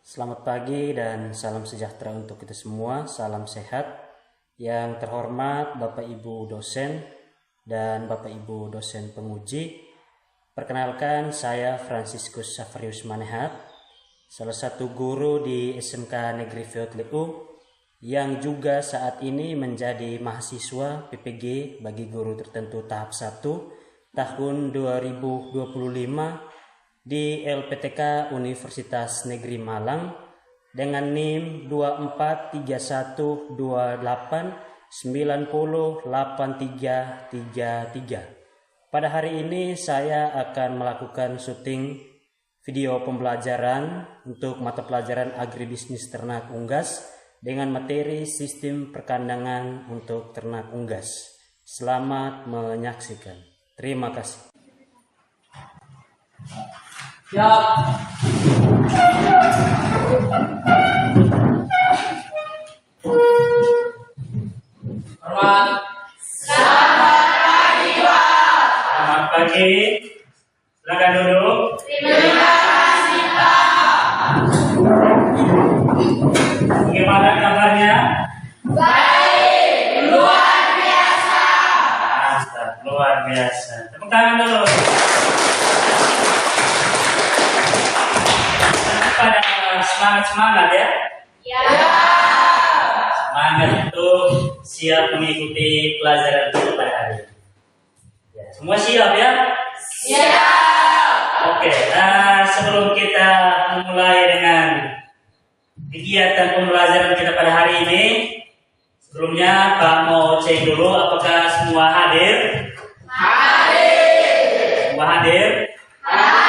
Selamat pagi dan salam sejahtera untuk kita semua, salam sehat. Yang terhormat Bapak Ibu dosen dan Bapak Ibu dosen penguji, perkenalkan saya Franciscus Safarius Manehat, salah satu guru di SMK Negeri Viotleu yang juga saat ini menjadi mahasiswa PPG bagi guru tertentu tahap 1 tahun 2025 di LPTK Universitas Negeri Malang dengan NIM 243128908333. Pada hari ini saya akan melakukan syuting video pembelajaran untuk mata pelajaran agribisnis ternak unggas dengan materi sistem perkandangan untuk ternak unggas. Selamat menyaksikan. Terima kasih. Siap. Hormat. Selamat pagi, Pak. Selamat pagi. Silakan duduk. Terima kasih, Pak. Bagaimana kabarnya? Baik, luar biasa. Mantap, luar biasa. Tepuk tangan dulu. Pada semangat ya. Ya. Semangat untuk siap mengikuti pelajaran kita pada hari ini. Ya, semua siap ya? Siap. Oke, sebelum kita memulai dengan kegiatan pembelajaran kita pada hari ini, sebelumnya Pak mau cek dulu apakah semua hadir? Hadir. Semua hadir? Hadir.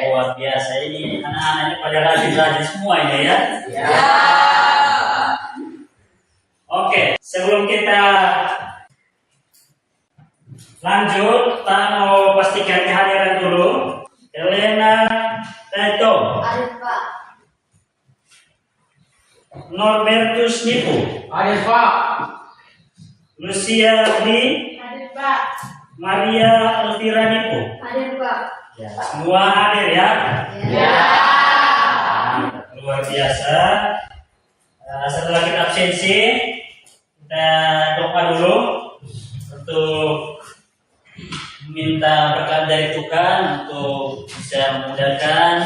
Luar biasa, ini anak-anaknya pada rajin-rajin semua ini ya? Ya. Oke, sebelum kita lanjut, Pak mau pastikan kehadiran dulu. Elena Teto, Hadir, Pak. Norbertus Nipu, Hadir, Pak. Lucia Lee, Hadir, Pak. Maria Elvira Nipu. Hadir, Pak. Ya, semua hadir ya. Ya. Luar biasa. Setelah kita absensi, kita doa dulu untuk meminta berkat dari Tuhan untuk bisa memudahkan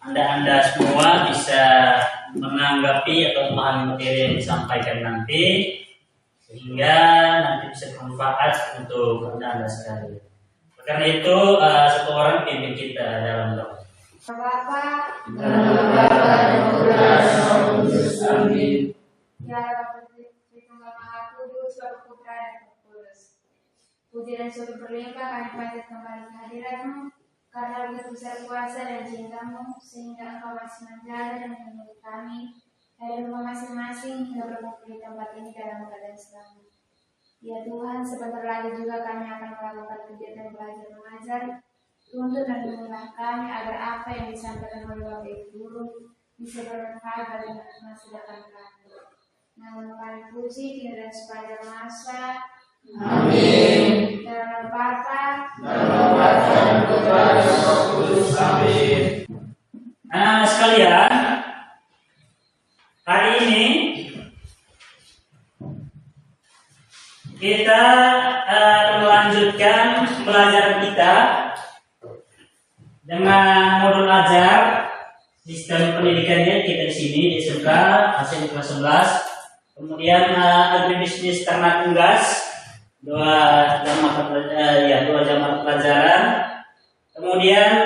Anda semua bisa menanggapi atau memahami materi yang disampaikan nanti, sehingga nanti bisa bermanfaat untuk Anda sekalian. Karena itu satu orang pimpin kita dalam doa. Bapak. Amin. Ya Rabbal Tritunggal Maha Kudus, Bapa Putra dan Roh Kudus. Puji dan syukur berlimpah kami panjat kembali kehadiran-Mu karena begitu besar kuasa dan cinta-Mu sehingga Engkau masih menjaga dan melindungi kami dari rumah masing-masing hingga berkumpul di tempat ini dalam keadaan selamat. Ya Tuhan, sebentar lagi juga kami akan melakukan kegiatan belajar mengajar. Tuntun dan memilah kami agar apa yang disampaikan oleh Bapak Ibu Guru bisa bermanfaat bagi masa depan kami. Namun kami puji kini dan sepanjang masa. Amin. Dalam nama Bapa Dalam nama dan Putra dan Roh Kudus. Amin. Nah sekalian, hari ini kita melanjutkan pembelajaran kita dengan modul ajar sistem pendidikannya kita di sini di SMK hasil kelas 11. Kemudian agribisnis ternak unggas dua jam mata pelajaran. Kemudian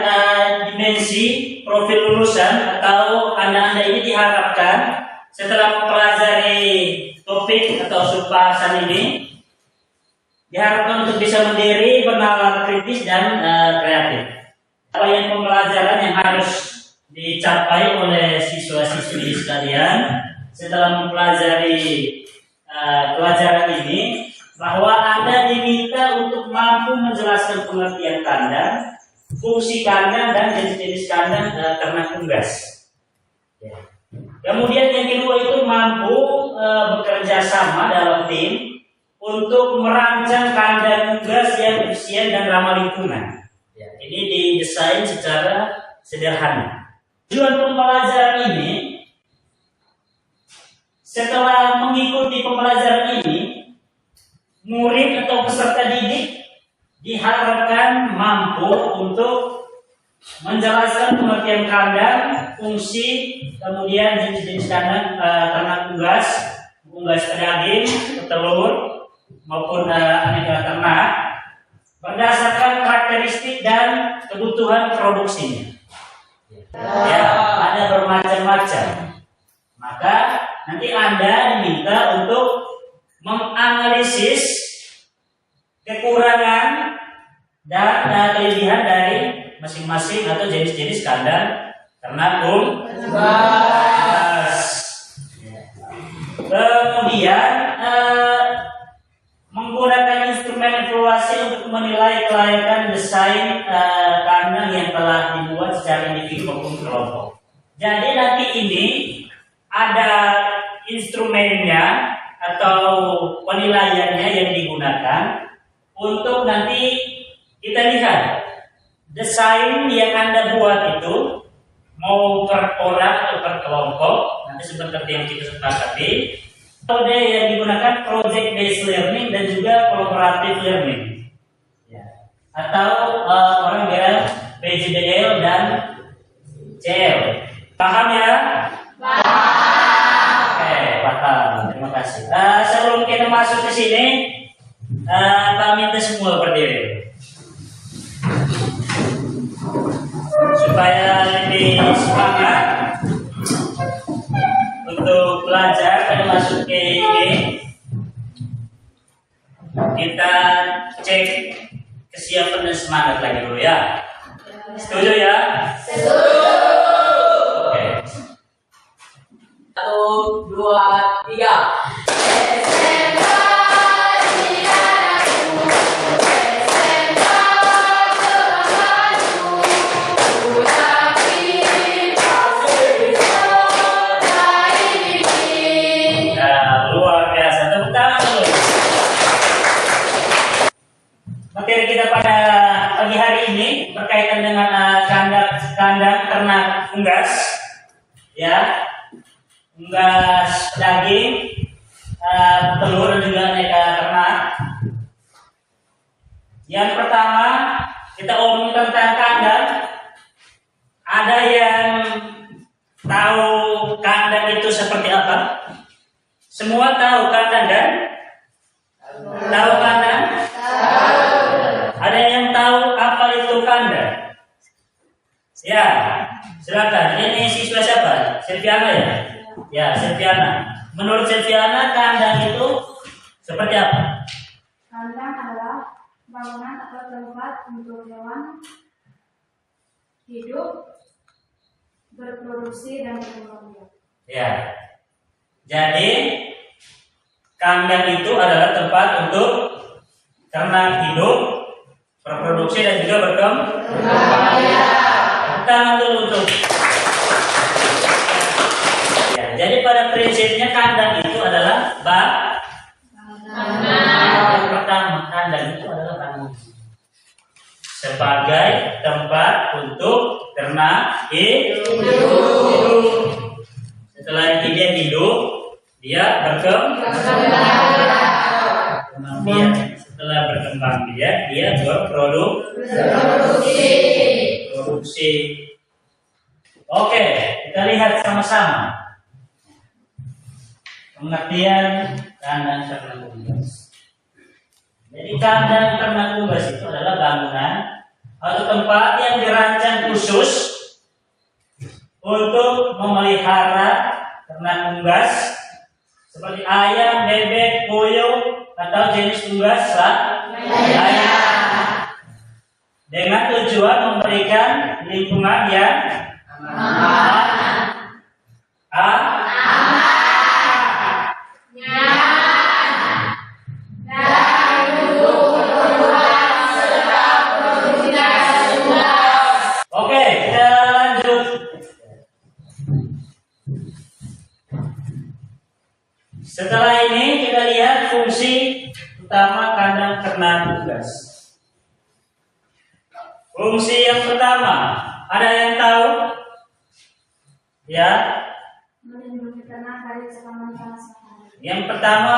dimensi profil lulusan atau anda ini diharapkan setelah mempelajari topik atau subbahasan ini diharapkan untuk bisa mandiri, bernalar kritis dan kreatif. Apa yang pembelajaran yang harus dicapai oleh siswa-siswi sekalian setelah mempelajari pelajaran ini, bahwa Anda diminta untuk mampu menjelaskan pengertian kandang, fungsi kandang dan jenis-jenis kandang ternak unggas. Ya. Kemudian yang kedua itu mampu bekerja sama dalam tim untuk merancang kandang unggas yang efisien dan ramah lingkungan. Ya, ini didesain secara sederhana. Tujuan pembelajaran ini, setelah mengikuti pembelajaran ini, murid atau peserta didik diharapkan mampu untuk menjelaskan pengertian kandang, fungsi, kemudian jenis-jenis kandang ternak unggas, unggas pedaging, petelur, maupun aneka ternak berdasarkan karakteristik dan kebutuhan produksinya. Ya, ada bermacam-macam. Maka nanti Anda diminta untuk menganalisis kekurangan dan kelebihan dari masing-masing atau jenis-jenis kandang ternak unggas. Kemudian menggunakan instrumen evaluasi untuk menilai kelayakan desain kandang yang telah dibuat secara individu maupun kelompok. Jadi nanti ini ada instrumennya atau penilaiannya yang digunakan untuk nanti kita lihat desain yang Anda buat itu mau per orang atau per kelompok, nanti seperti yang kita sepakati. Metode yang digunakan project based learning dan juga cooperative learning, ya. Atau orang bilang PJBL dan CL. Paham ya? Paham. Oke, paham. Terima kasih. Sebelum kita masuk ke sini, kami minta semua berdiri supaya lebih semangat untuk belajar pada masuk ke ini. Kita cek kesiapan dan semangat lagi dulu ya. Setuju ya? Setuju. Oke. 1, 2, 3. Materi kita pada pagi hari ini berkaitan dengan kandang ternak unggas, ya, unggas daging, telur dan juga aneka ternak. Yang pertama kita omong tentang kandang. Ada yang tahu kandang itu seperti apa? Semua tahu kandang kan? Tahu kandang? Ada yang tahu apa itu kandang? Ya, silakan. Ini siswa siapa? Silviana ya? Ya, Silviana. Menurut Silviana, kandang itu seperti apa? Kandang adalah bangunan atau tempat untuk hewan hidup, berproduksi dan berkembang biak. Ya. Jadi kandang itu adalah tempat untuk ternak hidup, berproduksi dan juga berkembang. Tangan dulu untuk. Ya, jadi pada prinsipnya kandang itu adalah yang pertama, kandang itu adalah bangunan sebagai tempat untuk ternak hidup. Setelah dia hidup, dia berkembang. Setelah berkembang biak, dia berproduksi. Oke, kita lihat sama-sama pengertian kandang ternak unggas. Jadi kandang ternak unggas itu adalah bangunan atau tempat yang dirancang khusus untuk memelihara ternak unggas seperti ayam, bebek, puyuh atau jenis unggas lainnya, dengan tujuan memberikan lingkungan yang aman, Oke, kita lanjut. Setelah ini kita lihat fungsi utama kandang ternak unggas. Fungsi yang pertama, ada yang tahu? Ya. Melindungi ternak dari cekaman panas matahari. Yang pertama,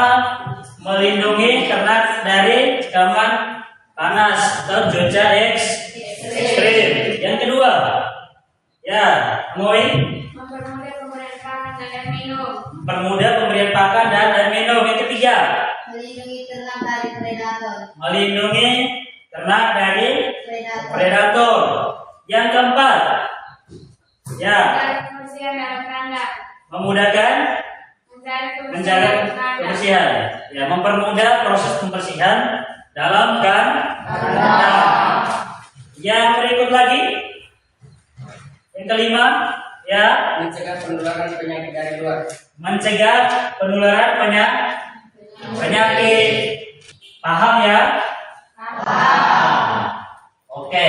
melindungi ternak dari cekaman panas atau cuaca ekstrim. Yang kedua, ya, Moi, Mempermudah pemberian pakan dan air minum. permudah pemberian pakan dan air minum. Yang ketiga, Melindungi ternak dari predator. melindungi ternak dari predator. Yang keempat, ya, Mencari kebersihan dalam kandang. memudahkan menjaga kandang. kebersihan. Ya, mempermudah proses pembersihan dalam kandang. Yang berikut lagi, yang kelima, ya, Mencegah penularan penyakit dari luar. mencegah penularan penyakit. Paham ya? Oke.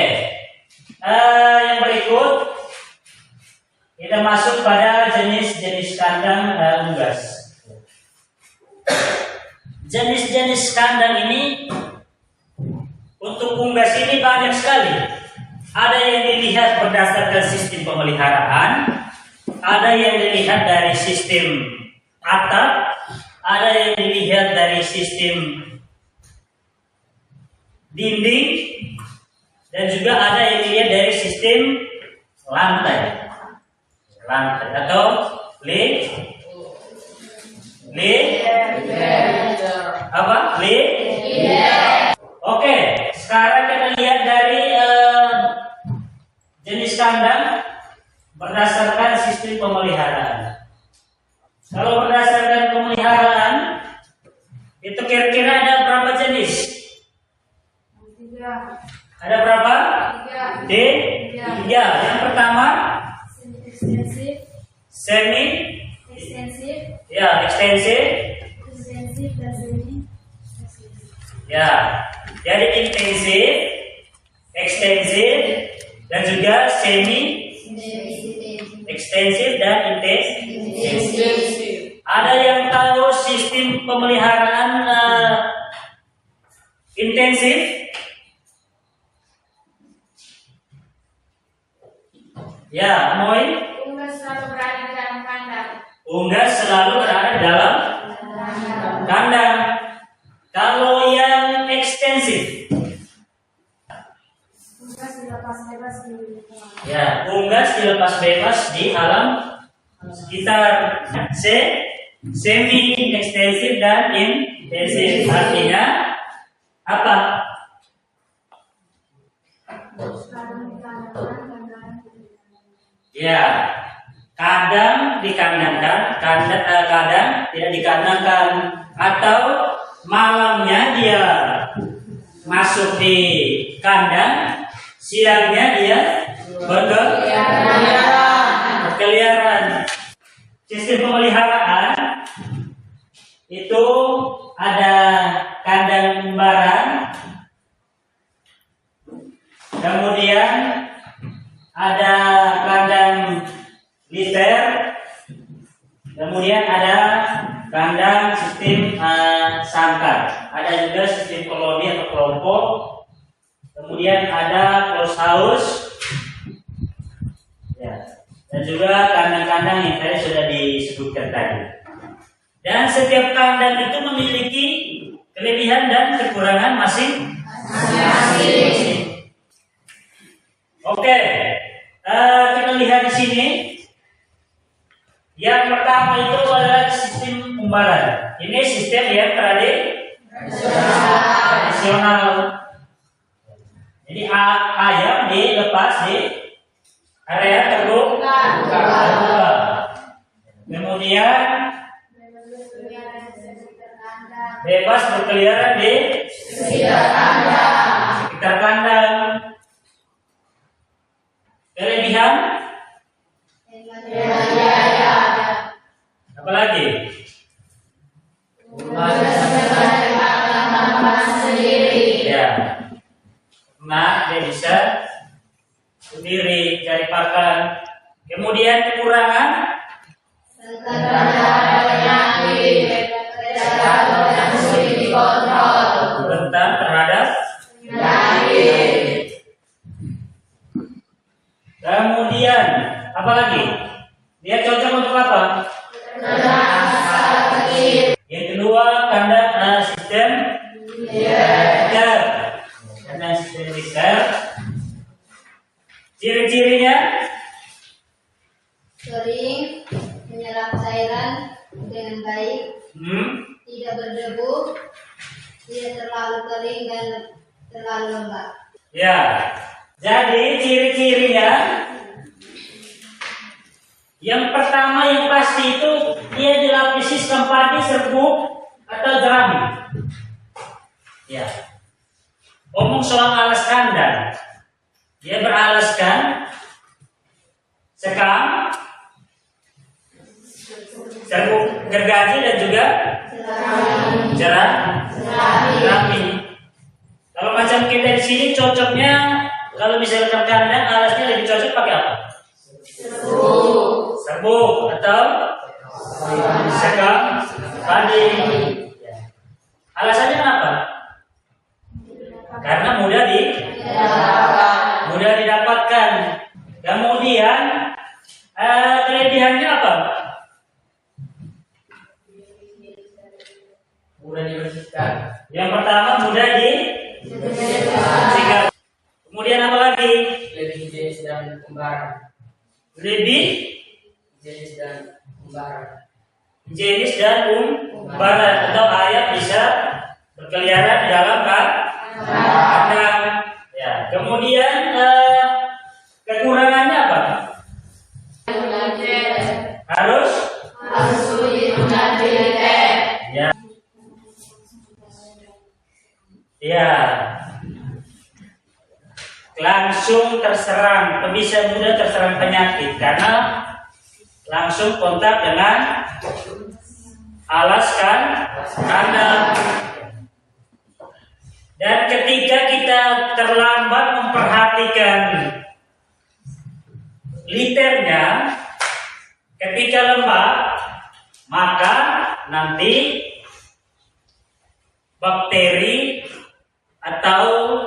Yang berikut kita masuk pada jenis-jenis kandang unggas. Jenis-jenis kandang ini untuk unggas ini banyak sekali. Ada yang dilihat berdasarkan sistem pemeliharaan, ada yang dilihat dari sistem atap, ada yang dilihat dari sistem dinding, dan juga ada yang dilihat dari sistem lantai atau Oke, sekarang kita lihat dari jenis kandang berdasarkan sistem pemeliharaan. Kalau berdasarkan pemeliharaan, itu kira-kira ada berapa jenis? 3. Ada berapa? 3. Tiga. Yang pertama, Ekstensif. semi, Ekstensif. ya, ekstensif, Ekstensif dan semi. Ekstensif. ya. Jadi intensif, ekstensif, dan juga semi, ekstensif dan intensif. Ada yang tahu sistem pemeliharaan intensif? Ya, Moi. Unggas selalu berada di dalam kandang. Unggas selalu berada dalam kandang. Kalau yang ekstensif, Unggas dilepas bebas di lingkungan. ya, unggas dilepas bebas di alam sekitar. Semi ekstensif dan intensif artinya apa? Kadang dikandangkan, kadang Ya, kadang dikandangkan, kadang tidak dikandangkan, atau malamnya dia masuk di kandang, siangnya dia berkeliaran. Sistem pemeliharaan itu ada kandang umbaran, kemudian ada kandang liter, kemudian ada kandang sistem sangkar, ada juga sistem koloni atau kelompok, kemudian ada close house, ya, dan juga kandang-kandang yang tadi sudah disebutkan tadi. Dan setiap kandang itu memiliki kelebihan dan kekurangan masing-masing. Oke, kita lihat di sini. Yang pertama itu adalah sistem umbaran. Ini sistem yang tradisional. Jadi ayam dilepas di area terbuka. Kemudian bebas berkeliaran di sekitar kandang. Kelebihan? Apa lagi? Ya. Nah, dia bisa sendiri cari pakan. Kemudian kekurangan? Rentan terhadap Kemudian apa lagi? Dia cocok untuk apa? Yang kedua, kandang sistem liter. Kandang sistem liter. Ciri-cirinya Kering, menyerap cairan dengan baik, tidak berdebu, tidak terlalu kering dan terlalu lembab. ya. Jadi ciri-cirinya yang pertama yang pasti itu dia dilapisi sistem padi, serbuk atau jerami. Ya. Ngomong soal alas kandang, dia beralaskan sekam, serbuk gergaji dan juga jerami. Kalau macam kita di sini cocoknya, kalau misalkan kandang alasnya lebih cocok pakai apa? Serbuk atau sekam padi. Alasannya kenapa? Karena mudah didapatkan. Kemudian kelebihannya apa? Mudah dibersihkan. Yang pertama mudah dibersihkan. Kemudian apa lagi? Lebih higienis dan pembaran. Lebih Higienis dan pembaran. higienis dan umbaran, atau ayam bisa berkeliaran di dalam kandang. Ya. Kemudian kekurangannya apa? Harus ya. Ya. Langsung terserang, bisa mudah terserang penyakit karena langsung kontak dengan alas kandang. Dan ketika kita terlambat memperhatikan liternya, ketika lembab, maka nanti bakteri atau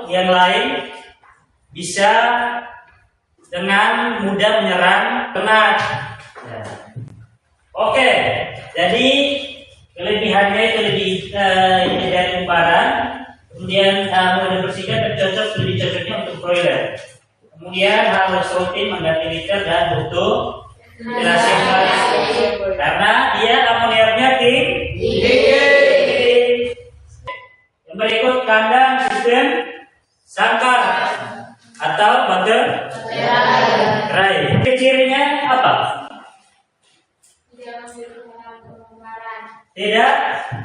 yang lain bisa dengan mudah menyerang ternak. Ya. Oke, jadi kelebihannya itu lebih ini dari umbaran, kemudian mudah dibersihkan dan lebih cocoknya untuk broiler. Kemudian harus rutin mengganti liter dan butuh ventilasi karena dia amoniaknya tinggi. Yang berikut kandang sistem sangkar atau baterai. Cirinya apa? Tidak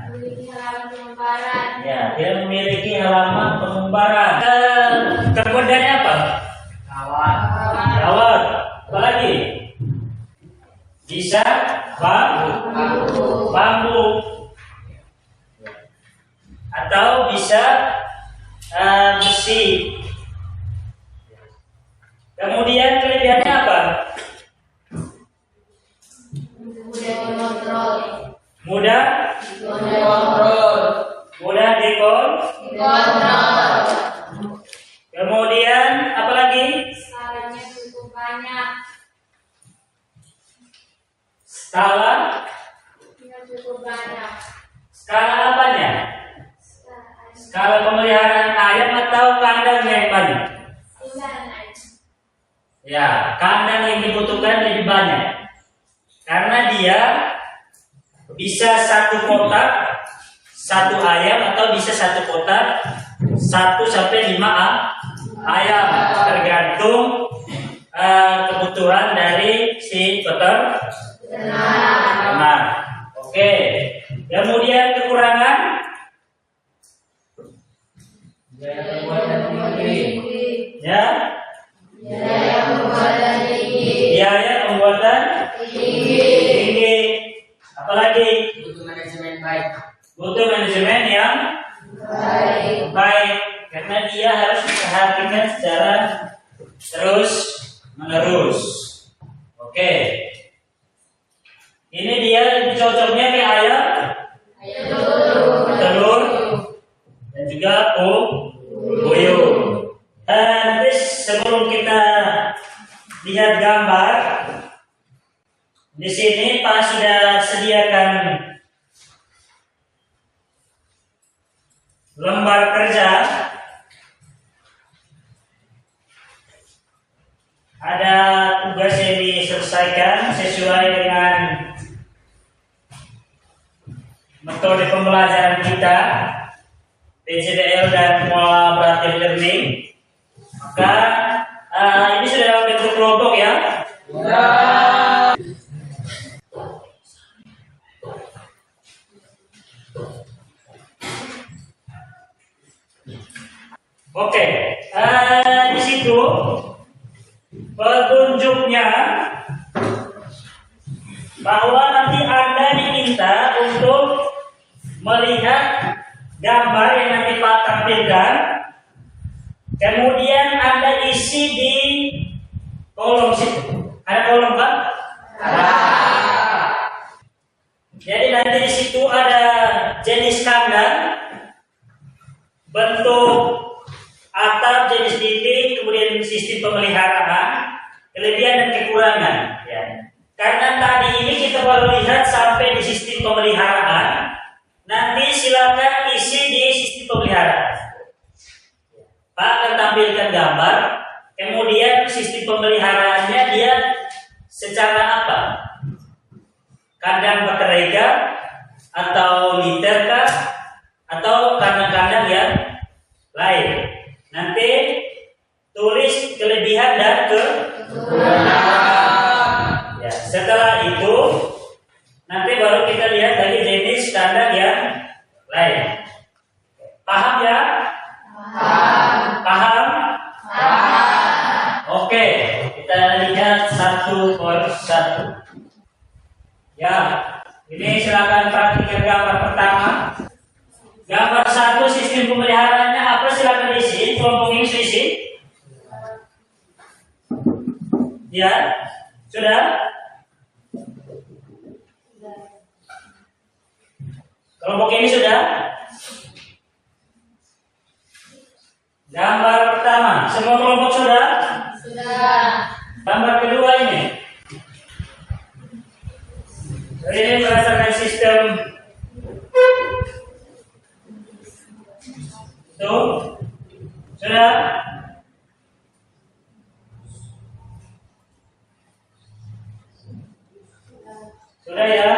Memiliki halaman pengumbaran. Ya, dia memiliki halaman pengumbaran. Kemudiannya apa? Kawat. Apa lagi? Bisa bambu. Atau bisa besi. Kemudian kelebihannya apa? Mudah dikontrol. Kemudian apa lagi? Skalanya cukup banyak. Skala apanya? Skala pemeliharaan ayam atau kandang yang banyak? Ya, kandang yang dibutuhkan lebih banyak. Karena dia bisa satu kotak, satu ayam, atau bisa satu kotak 1 sampai 5 ayam, tergantung kebutuhan dari si peternak. Oke. Kemudian kekurangan Biaya pembuatan tinggi. ya. Biaya pembuatan tinggi. Apalagi Butuh manajemen baik. butuh manajemen yang baik karena dia harus diperhatikan secara terus menerus. Oke. Ini dia lebih cocoknya ke ayam, telur, dan juga puyuh. Nanti sebelum kita lihat gambar, Di sini Pak sudah sediakan lembar kerja. Ada tugas yang diselesaikan sesuai dengan metode pembelajaran kita, PCBL dan collaborative learning. Maka ini sudah dalam bentuk kelompok ya. Oke, di situ petunjuknya bahwa nanti Anda diminta untuk melihat gambar yang nanti Pak tampilkan, kemudian Anda isi di kolom situ. Ada kolom Pak? Jadi nanti di situ ada jenis kandang, bentuk atap, jenis titik, kemudian sistem pemeliharaan, kelebihan dan kekurangan. Ya. Karena tadi ini kita baru lihat sampai di sistem pemeliharaan, nanti silakan isi di sistem pemeliharaan. Pak akan tampilkan gambar, kemudian sistem pemeliharaannya dia secara apa? Kandang baterai atau liter atau kandang-kandang yang lain. Nanti tulis kelebihan dan kekurangan. Ya, setelah itu nanti baru kita lihat lagi jenis kandang yang lain. Paham ya? Paham? Oke, kita lihat satu per satu. Ya, ini silakan perhatikan gambar pertama. Gambar satu, sistem pemeliharaannya apa? Silakan isi. Kelompok ini isi. Ya, sudah. Kelompok ini sudah. Gambar pertama, semua kelompok sudah. Gambar kedua ini. Ini berdasarkan sistem itu sudah. Sudah ya.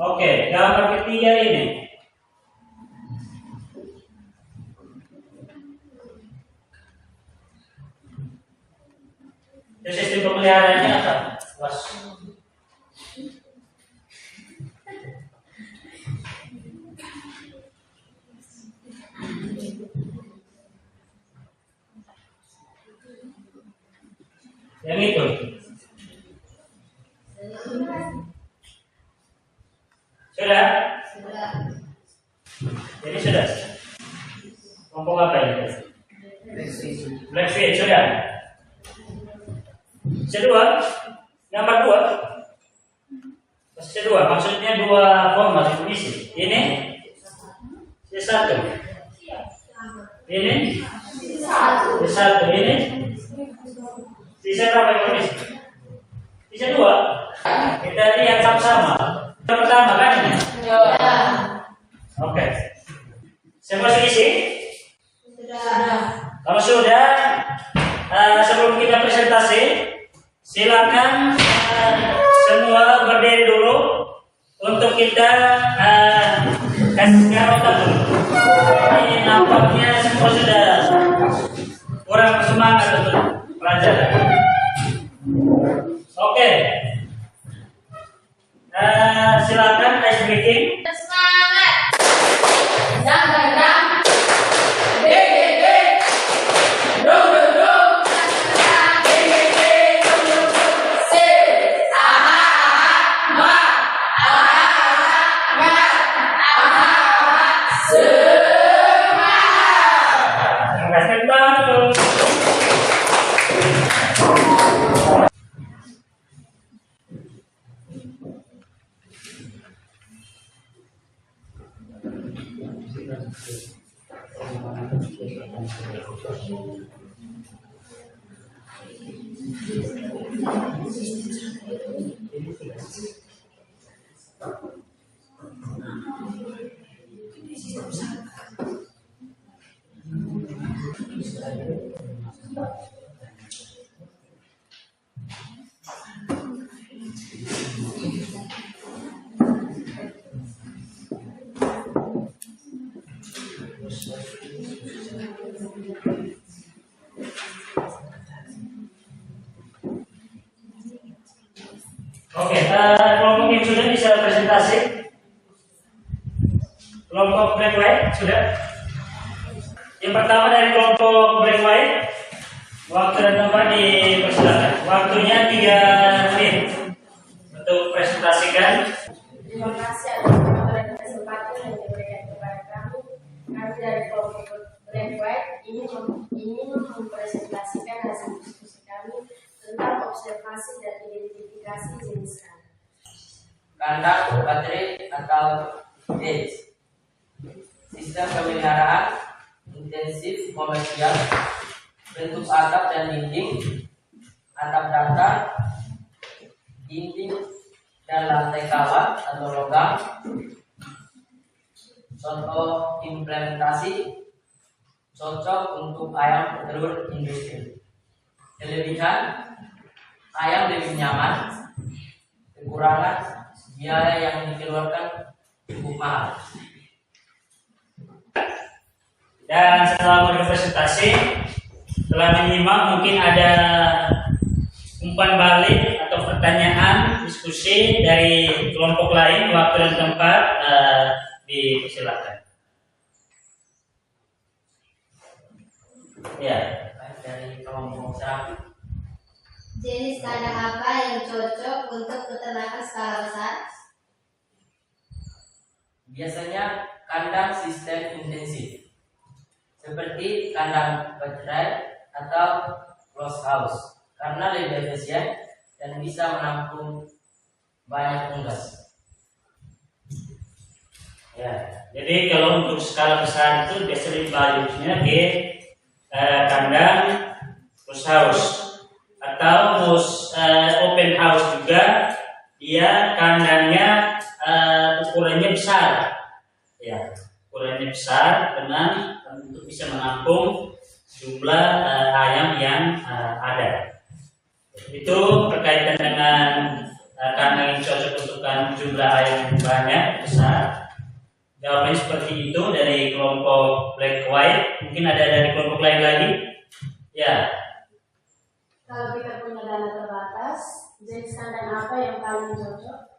Oke, gambar ketiga ini. Itu sistem pemeliharaannya apa? Was. Yang itu. Sudah? Jadi sudah. Kelompok apa ini? Black feet sudah. Kedua, gambar dua. Kedua, maksudnya dua format mengisi. Ini satu. Ini satu. Ini sisa berapa yang mengisi? Sisa dua. Kita lihat sama-sama. Yang pertama kan ini? Oke. Semua isi? Kalau sudah, sebelum kita presentasi, silakan semua berdiri dulu untuk kita kasih otak dulu. Ini nampaknya semua sudah kurang semangat untuk pelajaran. Oke. Silakan ice breaking. Semangat. Oke, kelompok yang sudah bisa presentasi. Kelompok black white sudah. Yang pertama dari kelompok black white, waktu dan tempat dipersilakan. Waktunya 3 menit untuk presentasikan. Terima kasih atas kesempatan yang diberikan kepada kami. Kami dari kelompok black white ingin mempresentasikan hasil diskusi kami tentang observasi dan identifikasi jenis kandang. Kandang baterai atau edge. Sistem pemeliharaan intensif komersial, bentuk atap dan dinding, atap datar, dinding dan lantai kawat atau logam. Contoh implementasi cocok untuk ayam petelur industri. Kelebihan, ayam lebih nyaman. Kekurangan, biaya yang dikeluarkan cukup mahal. Dan setelah berpresentasi, setelah menyimak mungkin ada umpan balik atau pertanyaan diskusi dari kelompok lain. Waktu dan tempat dipersilakan. Ya, Dari kelompok terapi. Jenis kandang apa yang cocok untuk peternakan skala besar? Biasanya kandang sistem intensif, seperti kandang baterai atau closed house, karena lebih efisien dan bisa menampung banyak unggas. ya. Jadi kalau untuk skala besar itu biasanya dibagusnya di kandang closed house atau open house juga. Dia kandangnya ukurannya besar, ya, ukurannya besar dengan untuk bisa menampung jumlah ayam yang ada. Itu berkaitan dengan kandang yang cocok untuk jumlah ayam yang banyak besar. Jawabannya seperti itu dari kelompok black white. Mungkin ada dari kelompok lain lagi? Ya. Kalau kita punya dana terbatas, jenis kandang apa yang paling cocok?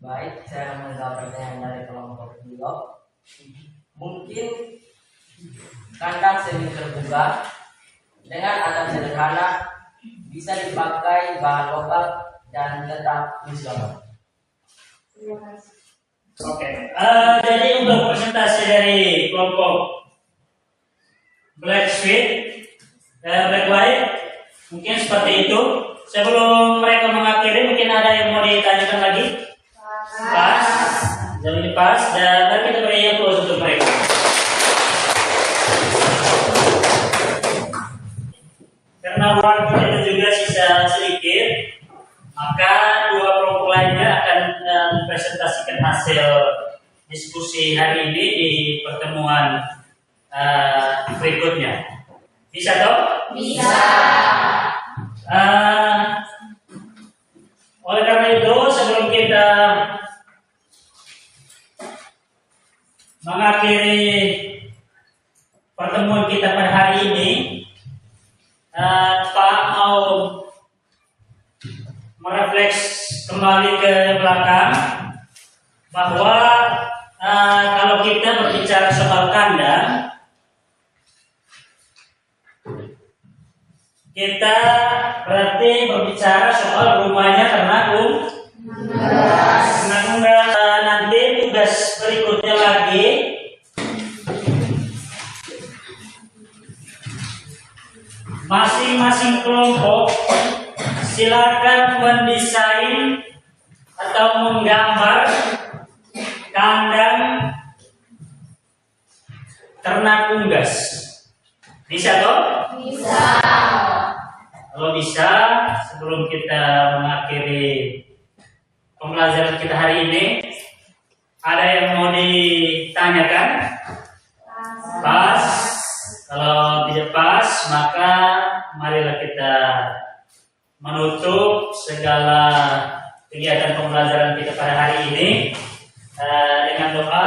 Baik, saya menjawab pertanyaan dari kelompok blok. Mungkin kandang semi terbuka dengan atap sederhana, bisa dipakai bahan lokal dan tetap fungsional. Terima kasih. Oke. Jadi untuk presentasi dari kelompok black white mungkin seperti itu. Sebelum mereka mengakhiri, mungkin ada yang mau ditanyakan lagi? Pas. Jadi pas. Dan mari kita beri aplaus untuk mereka. Karena waktu kita juga sisa sedikit, maka dua kelompok lainnya akan mempresentasikan hasil diskusi hari ini di pertemuan berikutnya. Bisa toh? Bisa. Oleh karena itu, sebelum kita mengakhiri pertemuan kita pada hari ini, Pak mau merefleks kembali ke belakang bahwa kalau kita berbicara soal kandang, kita berarti berbicara soal rumahnya ternak unggas. Nanti tugas berikutnya lagi masing-masing kelompok silakan mendesain atau menggambar kandang ternak unggas. Bisa toh? Bisa. Kalau bisa, sebelum kita mengakhiri pembelajaran kita hari ini, ada yang mau ditanyakan? Pas. Kalau tidak pas, maka marilah kita menutup segala kegiatan pembelajaran kita pada hari ini dengan doa.